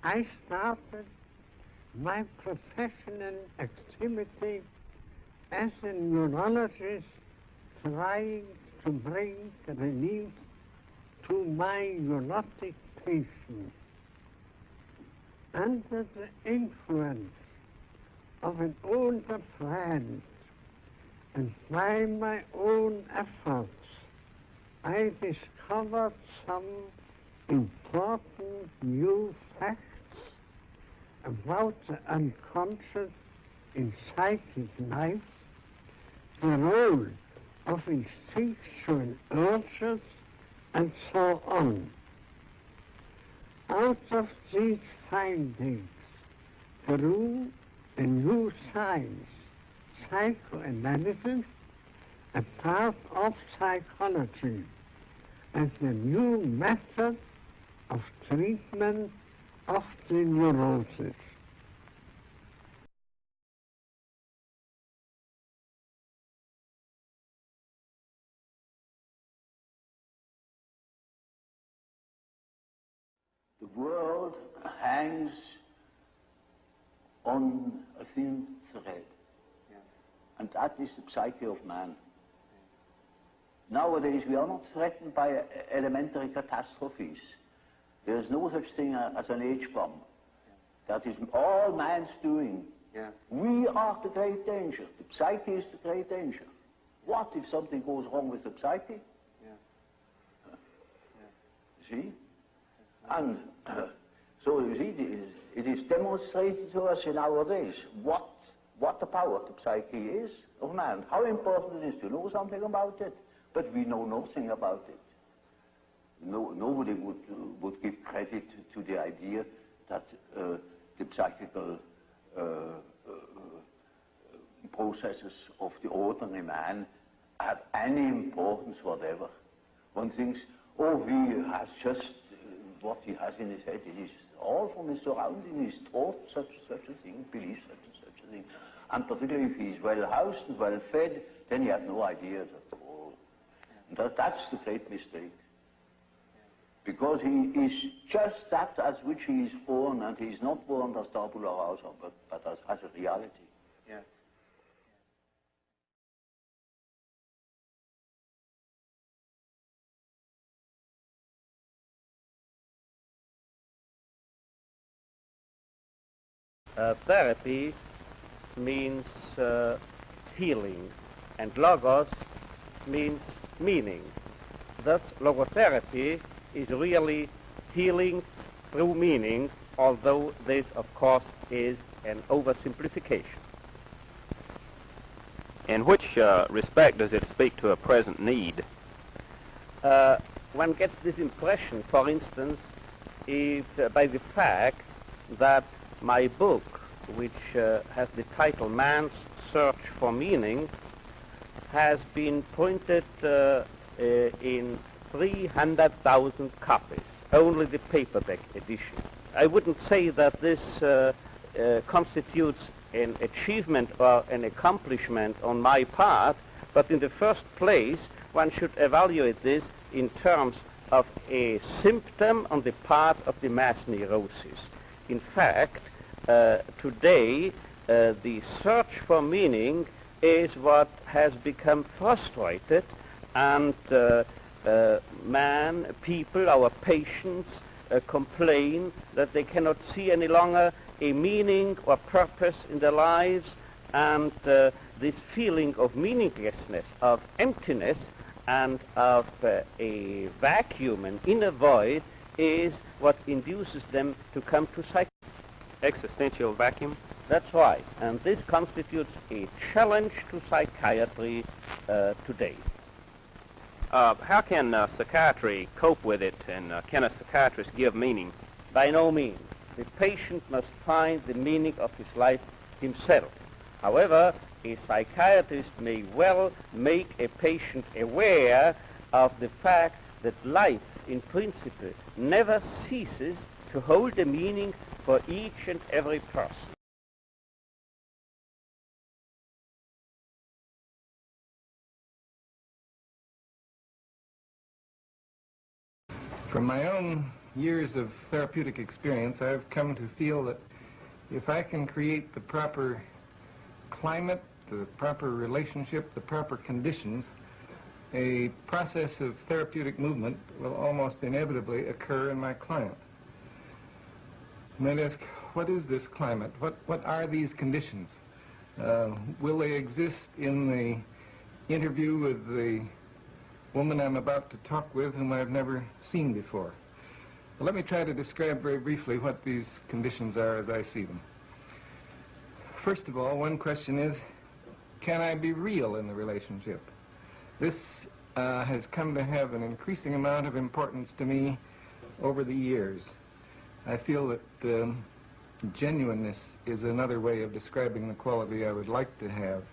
I started my professional activity as a neurologist, trying to bring relief to my neurotic patients. Under the influence of an older friend and by my own efforts, I discovered some important new facts about the unconscious in psychic life, the role of instinctual urges, and so on. Out of these findings grew a new science, psychoanalysis, a part of psychology, and a new method of treatment of the neurosis. The world hangs on a thin thread, and that is the psyche of man. Nowadays we are not threatened by elementary catastrophes. There is no such thing as an H-bomb. That is all man's doing. We are the great danger. The psyche is the great danger. What if something goes wrong with the psyche? See? And so you see, it is demonstrated to us in our days what the power of the psyche is of man, how important it is to know something about it, but we know nothing about it. Nobody would give credit to the idea that the psychical processes of the ordinary man have any importance whatever. One thinks, oh, he has just what he has in his head. It is all from his surrounding. He's taught such a thing, believes such a thing. And particularly if he's well housed and well fed, then he has no ideas at all. And that's the great mistake. Because he is just that as which he is born, and he is not born as tabula rasa, but as a reality. Yes. Therapy means healing, and logos means meaning. Thus, logotherapy is really healing through meaning, although this, of course, is an oversimplification. In which respect does it speak to a present need? One gets this impression, for instance, by the fact that my book, which has the title Man's Search for Meaning, has been printed in 300,000 copies, only the paperback edition. I wouldn't say that this constitutes an achievement or an accomplishment on my part, but in the first place, one should evaluate this in terms of a symptom on the part of the mass neurosis. In fact, today, the search for meaning is what has become frustrated, and people, our patients, complain that they cannot see any longer a meaning or purpose in their lives, and this feeling of meaninglessness, of emptiness, and of a vacuum, an inner void, is what induces them to come to psychiatry. Existential vacuum? That's right, and this constitutes a challenge to psychiatry today. How can psychiatry cope with it, and can a psychiatrist give meaning? By no means. The patient must find the meaning of his life himself. However, a psychiatrist may well make a patient aware of the fact that life, in principle, never ceases to hold a meaning for each and every person. From my own years of therapeutic experience, I've come to feel that if I can create the proper climate, the proper relationship, the proper conditions, a process of therapeutic movement will almost inevitably occur in my client. You might ask, what is this climate? What are these conditions? Will they exist in the interview with the woman I'm about to talk with, whom I've never seen before? Well, let me try to describe very briefly what these conditions are as I see them. First of all, one question is, can I be real in the relationship? This has come to have an increasing amount of importance to me over the years. I feel that genuineness is another way of describing the quality I would like to have.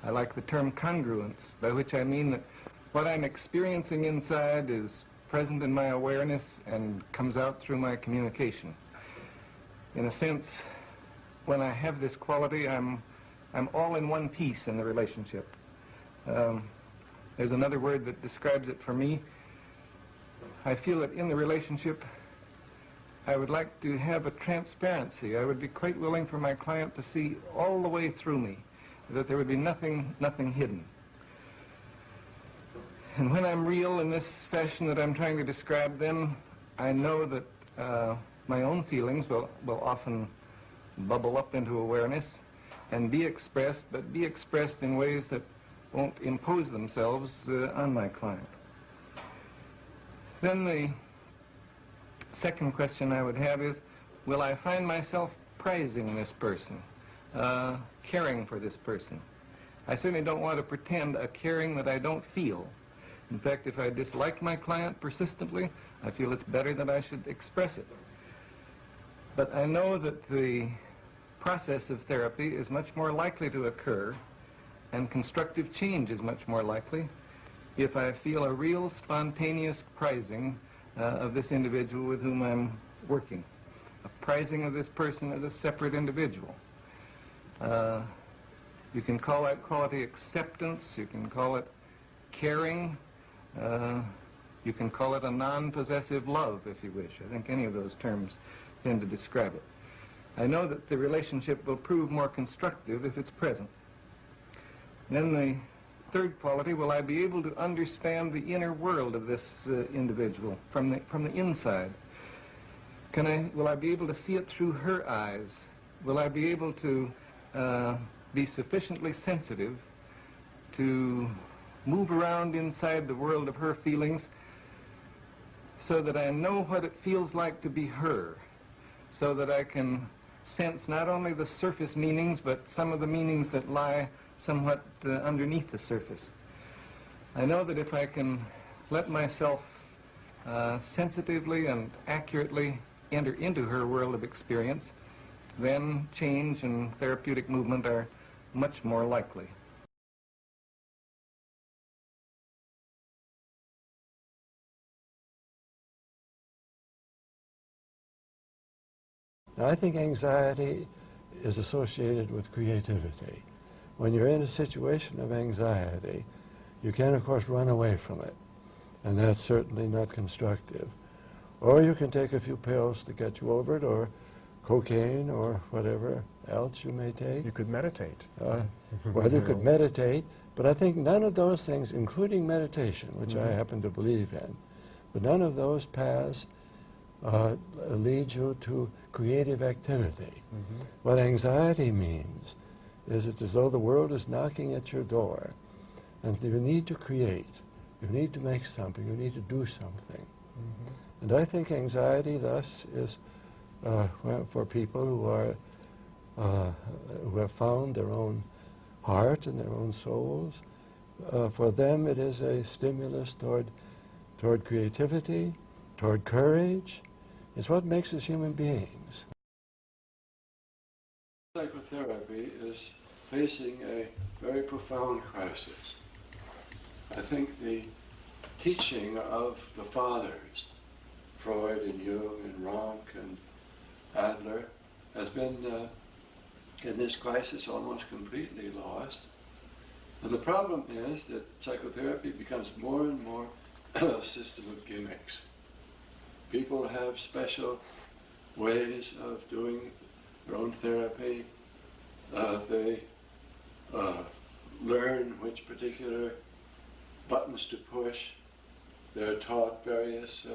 I like the term congruence, by which I mean that what I'm experiencing inside is present in my awareness and comes out through my communication. In a sense, when I have this quality, I'm all in one piece in the relationship. There's another word that describes it for me. I feel that in the relationship, I would like to have a transparency. I would be quite willing for my client to see all the way through me, that there would be nothing hidden. And when I'm real in this fashion that I'm trying to describe, then I know that my own feelings will often bubble up into awareness and be expressed, but be expressed in ways that won't impose themselves on my client. Then the second question I would have is, will I find myself prizing this person, caring for this person? I certainly don't want to pretend a caring that I don't feel. In fact, if I dislike my client persistently, I feel it's better that I should express it. But I know that the process of therapy is much more likely to occur, and constructive change is much more likely, if I feel a real spontaneous prizing of this individual with whom I'm working. A prizing of this person as a separate individual. You can call that quality acceptance, you can call it caring, you can call it a non-possessive love, if you wish. I think any of those terms tend to describe it. I know that the relationship will prove more constructive if it's present. Then the third quality, will I be able to understand the inner world of this individual from the inside? Will I be able to see it through her eyes? Will I be able to be sufficiently sensitive to move around inside the world of her feelings so that I know what it feels like to be her, so that I can sense not only the surface meanings, but some of the meanings that lie somewhat underneath the surface. I know that if I can let myself sensitively and accurately enter into her world of experience, then change and therapeutic movement are much more likely. Now, I think anxiety is associated with creativity. When you're in a situation of anxiety, you can, of course, run away from it, and that's certainly not constructive. Or you can take a few pills to get you over it, or cocaine, or whatever else you may take. You could meditate. Well, you could meditate, but I think none of those things, including meditation, which I happen to believe in, but none of those paths lead you to creative activity. What anxiety means is it's as though the world is knocking at your door, and you need to create, you need to make something, you need to do something. And I think anxiety thus is, well, for people who have found their own heart and their own souls, for them it is a stimulus toward creativity, toward courage. It's what makes us human beings. Psychotherapy is facing a very profound crisis. I think the teaching of the fathers, Freud and Jung and Rank and Adler, has been in this crisis almost completely lost. And the problem is that psychotherapy becomes more and more a system of gimmicks. People have special ways of doing their own therapy. They learn which particular buttons to push. They're taught various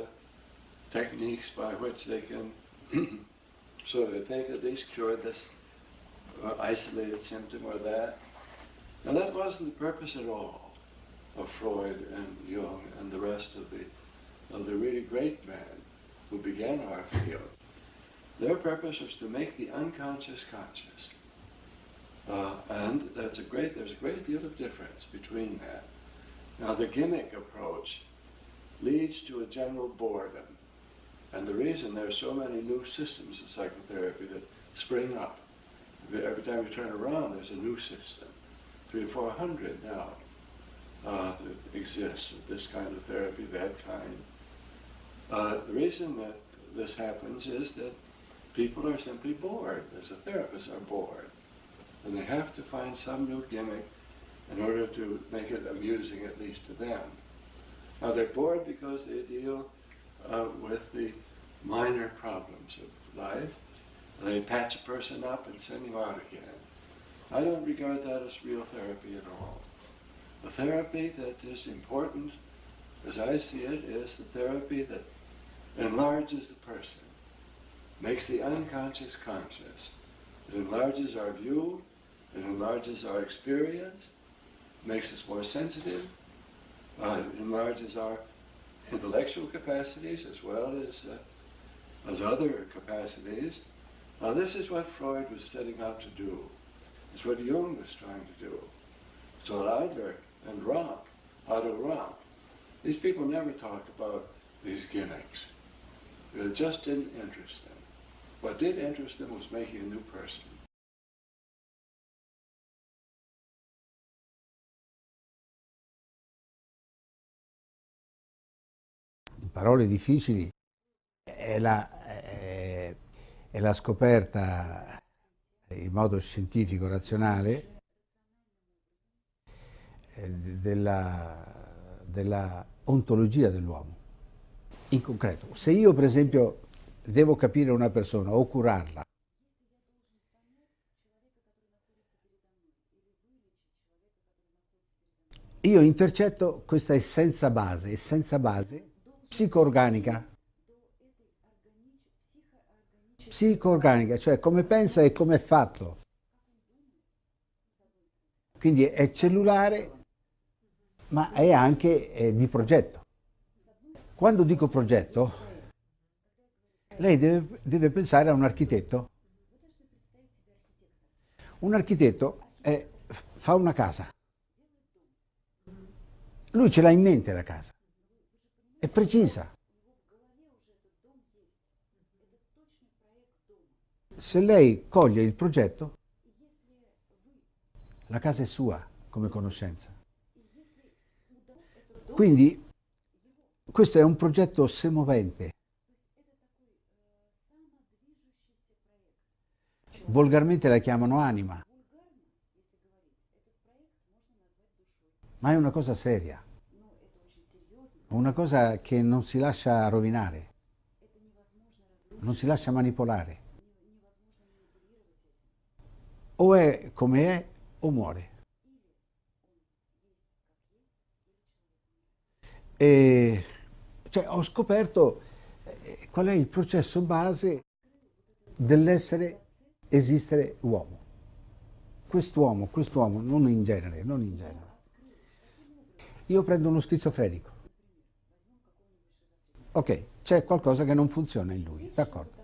techniques by which they can so they think at least cure this isolated symptom or that. Now that wasn't the purpose at all of Freud and Jung and the rest of the really great men who began our field. Their purpose was to make the unconscious conscious. And there's a great deal of difference between that. Now the gimmick approach leads to a general boredom. And the reason there are so many new systems of psychotherapy that spring up, every time we turn around there's a new system. 300 or 400 now that exists of this kind of therapy, that kind. The reason that this happens is that people are simply bored. As a therapist are bored. And they have to find some new gimmick in order to make it amusing, at least to them. Now they're bored because they deal with the minor problems of life. They patch a person up and send him out again. I don't regard that as real therapy at all. The therapy that is important, as I see it, is the therapy that enlarges the person, makes the unconscious conscious. It enlarges our view, it enlarges our experience, makes us more sensitive, it enlarges our intellectual capacities as well as other capacities. Now this is what Freud was setting out to do. It's what Jung was trying to do. So Adler and Otto Rank, these people never talked about these gimmicks. It just didn't interest them. What did interest them was making a new person. Parole difficili, è la scoperta in modo scientifico, razionale, della ontologia dell'uomo. In concreto, se io per esempio devo capire una persona o curarla, io intercetto questa essenza base psico-organica, cioè come pensa e come è fatto. Quindi è cellulare, ma è anche di progetto. Quando dico progetto, lei deve pensare a un architetto. Un architetto fa una casa. Lui ce l'ha in mente la casa. È precisa. Se lei coglie il progetto, la casa è sua come conoscenza. Quindi questo è un progetto semovente. Volgarmente la chiamano anima, ma è una cosa seria, una cosa che non si lascia rovinare, non si lascia manipolare. O è come è o muore. E cioè, ho scoperto qual è il processo base dell'essere, esistere uomo. Quest'uomo, non in genere. Io prendo uno schizofrenico. Ok, c'è qualcosa che non funziona in lui, d'accordo.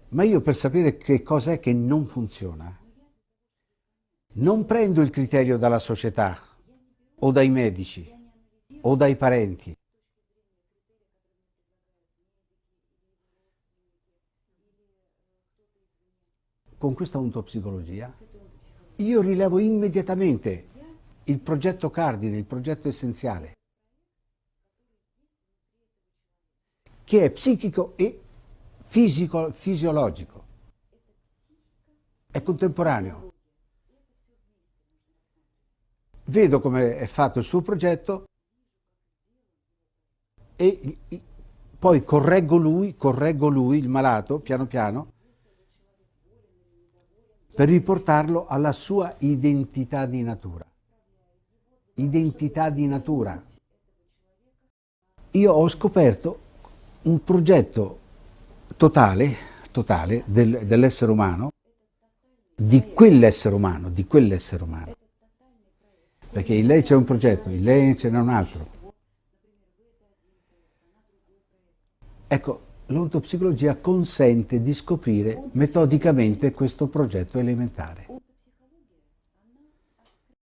Ma io per sapere che cos'è che non funziona, non prendo il criterio dalla società, o dai medici, o dai parenti. Con questa ontopsicologia io rilevo immediatamente il progetto cardine, il progetto essenziale, che è psichico e fisiologico, è contemporaneo. Vedo come è fatto il suo progetto e poi correggo lui, il malato, piano piano, per riportarlo alla sua identità di natura. Identità di natura. Io ho scoperto un progetto totale dell'essere umano, di quell'essere umano. Perché in lei c'è un progetto, in lei ce n'è un altro. Ecco, l'ontopsicologia consente di scoprire metodicamente questo progetto elementare.